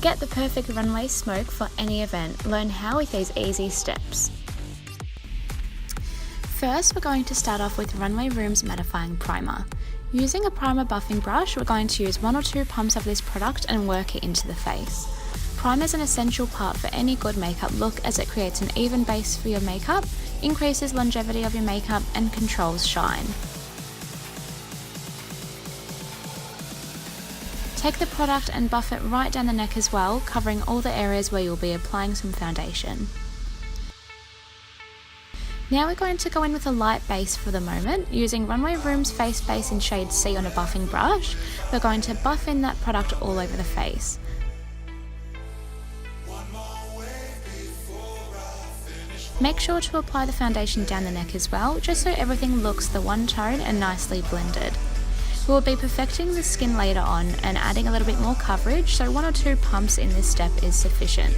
Get the perfect runway smoke for any event. Learn how with these easy steps. First, we're going to start off with Runway Room's Mattifying Primer. Using a primer buffing brush, we're going to use 1 or 2 pumps of this product and work it into the face. Primer is an essential part for any good makeup look as it creates an even base for your makeup, increases longevity of your makeup, and controls shine. Take the product and buff it right down the neck as well, covering all the areas where you'll be applying some foundation. Now we're going to go in with a light base for the moment. Using Runway Room's face base in shade C on a buffing brush, we're going to buff in that product all over the face. Make sure to apply the foundation down the neck as well, just so everything looks the one tone and nicely blended. We will be perfecting the skin later on and adding a little bit more coverage, so 1 or 2 pumps in this step is sufficient.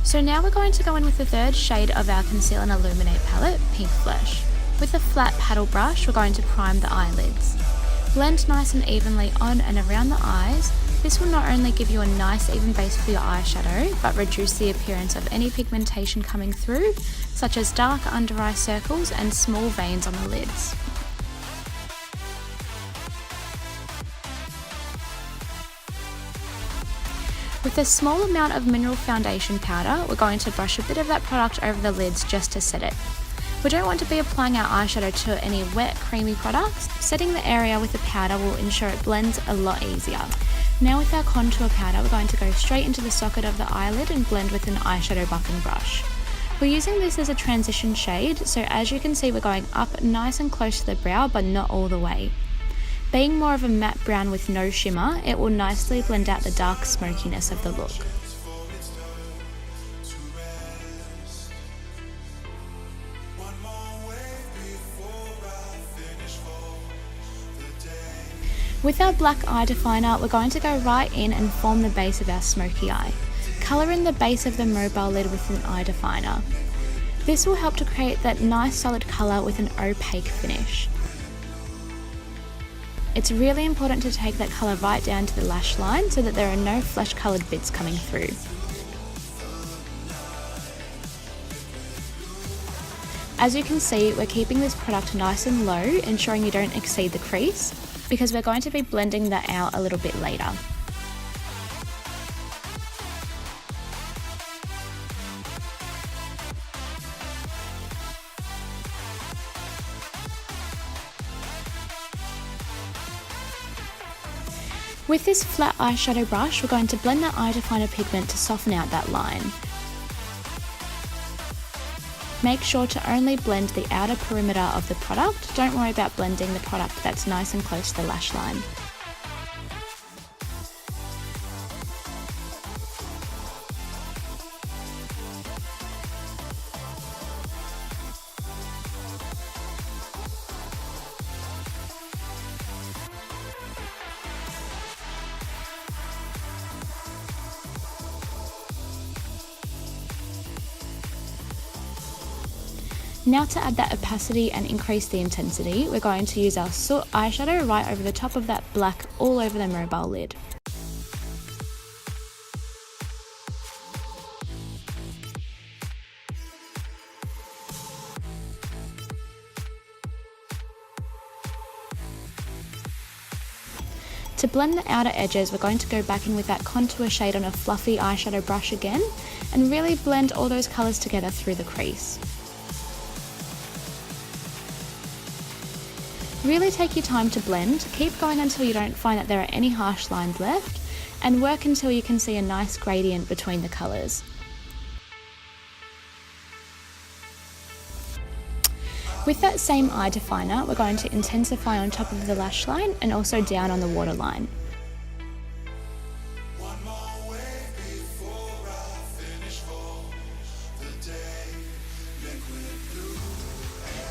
So now we're going to go in with the third shade of our Conceal and Illuminate palette, Pink Flesh. With a flat paddle brush, we're going to prime the eyelids. Blend nice and evenly on and around the eyes. This will not only give you a nice even base for your eyeshadow, but reduce the appearance of any pigmentation coming through, such as dark under eye circles and small veins on the lids. With a small amount of mineral foundation powder, we're going to brush a bit of that product over the lids just to set it. We don't want to be applying our eyeshadow to any wet, creamy products. Setting the area with the powder will ensure it blends a lot easier. Now with our contour powder, we're going to go straight into the socket of the eyelid and blend with an eyeshadow buffing brush. We're using this as a transition shade, so as you can see we're going up nice and close to the brow, but not all the way. Being more of a matte brown with no shimmer, it will nicely blend out the dark smokiness of the look. With our black eye definer, we're going to go right in and form the base of our smoky eye. Colour in the base of the mobile lid with an eye definer. This will help to create that nice solid colour with an opaque finish. It's really important to take that colour right down to the lash line so that there are no flesh coloured bits coming through. As you can see, we're keeping this product nice and low, ensuring you don't exceed the crease, because we're going to be blending that out a little bit later. With this flat eyeshadow brush, we're going to blend that eye definer pigment to soften out that line. Make sure to only blend the outer perimeter of the product. Don't worry about blending the product that's nice and close to the lash line. Now to add that opacity and increase the intensity, we're going to use our Soot eyeshadow right over the top of that black all over the mobile lid. To blend the outer edges, we're going to go back in with that contour shade on a fluffy eyeshadow brush again and really blend all those colours together through the crease. Really take your time to blend, keep going until you don't find that there are any harsh lines left, and work until you can see a nice gradient between the colours. With that same eye definer, we're going to intensify on top of the lash line and also down on the waterline.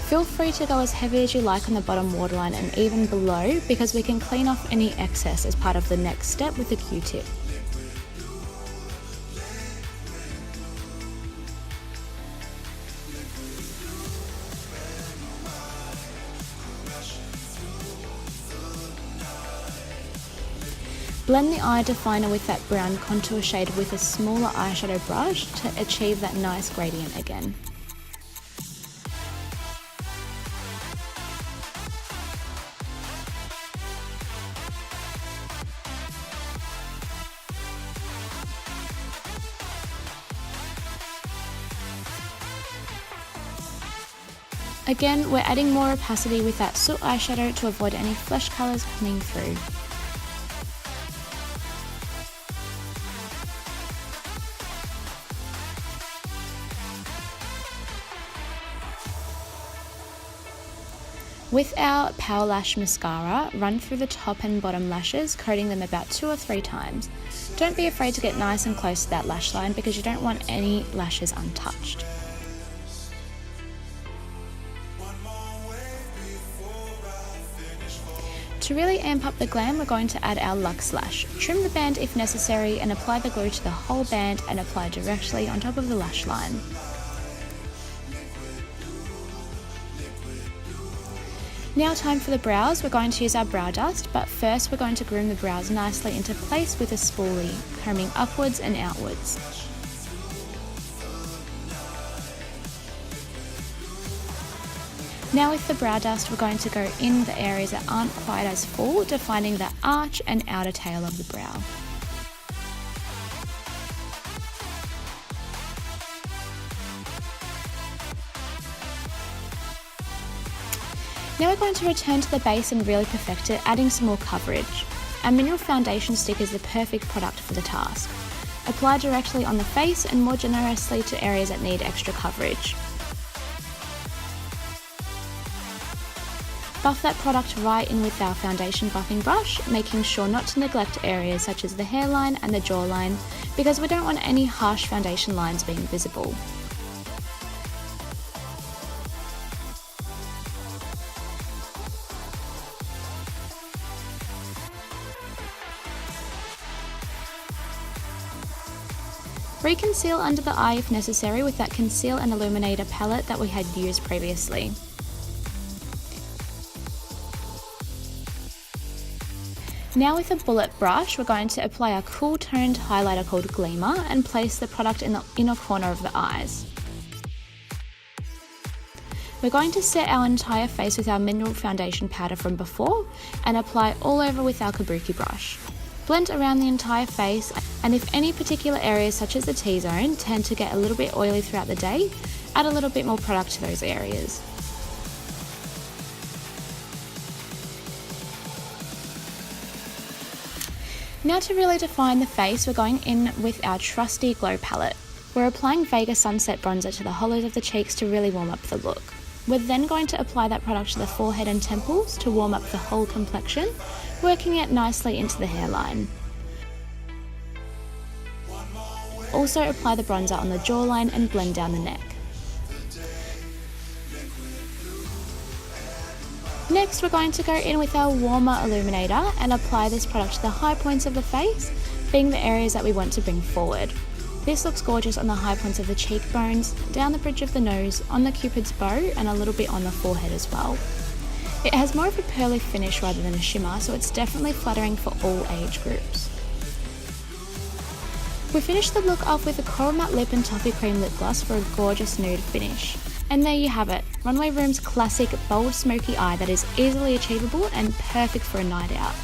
Feel free to go as heavy as you like on the bottom waterline and even below, because we can clean off any excess as part of the next step with a Q-tip. Blend the eye definer with that brown contour shade with a smaller eyeshadow brush to achieve that nice gradient again. Again, we're adding more opacity with that soot eyeshadow to avoid any flesh colours coming through. With our Power Lash Mascara, run through the top and bottom lashes, coating them about 2 or 3 times. Don't be afraid to get nice and close to that lash line because you don't want any lashes untouched. To really amp up the glam, we're going to add our Luxe Lash. Trim the band if necessary and apply the glue to the whole band and apply directly on top of the lash line. Now time for the brows. We're going to use our brow dust, but first we're going to groom the brows nicely into place with a spoolie, combing upwards and outwards. Now with the brow dust, we're going to go in the areas that aren't quite as full, defining the arch and outer tail of the brow. Now we're going to return to the base and really perfect it, adding some more coverage. Our mineral foundation stick is the perfect product for the task. Apply directly on the face and more generously to areas that need extra coverage. Buff that product right in with our foundation buffing brush, making sure not to neglect areas such as the hairline and the jawline, because we don't want any harsh foundation lines being visible. Reconceal under the eye if necessary with that Conceal and Illuminator palette that we had used previously. Now with a bullet brush, we're going to apply our cool toned highlighter called Gleamer and place the product in the inner corner of the eyes. We're going to set our entire face with our mineral foundation powder from before and apply all over with our kabuki brush. Blend around the entire face, and if any particular areas such as the T-zone tend to get a little bit oily throughout the day, add a little bit more product to those areas. Now to really define the face, we're going in with our trusty Glow palette. We're applying Vega Sunset Bronzer to the hollows of the cheeks to really warm up the look. We're then going to apply that product to the forehead and temples to warm up the whole complexion, working it nicely into the hairline. Also apply the bronzer on the jawline and blend down the neck. Next, we're going to go in with our warmer illuminator and apply this product to the high points of the face, being the areas that we want to bring forward. This looks gorgeous on the high points of the cheekbones, down the bridge of the nose, on the cupid's bow, and a little bit on the forehead as well. It has more of a pearly finish rather than a shimmer, so it's definitely flattering for all age groups. We finished the look off with a Coral Matte Lip and Toffee Cream Lip Gloss for a gorgeous nude finish. And there you have it, Runway Room's classic bold smoky eye that is easily achievable and perfect for a night out.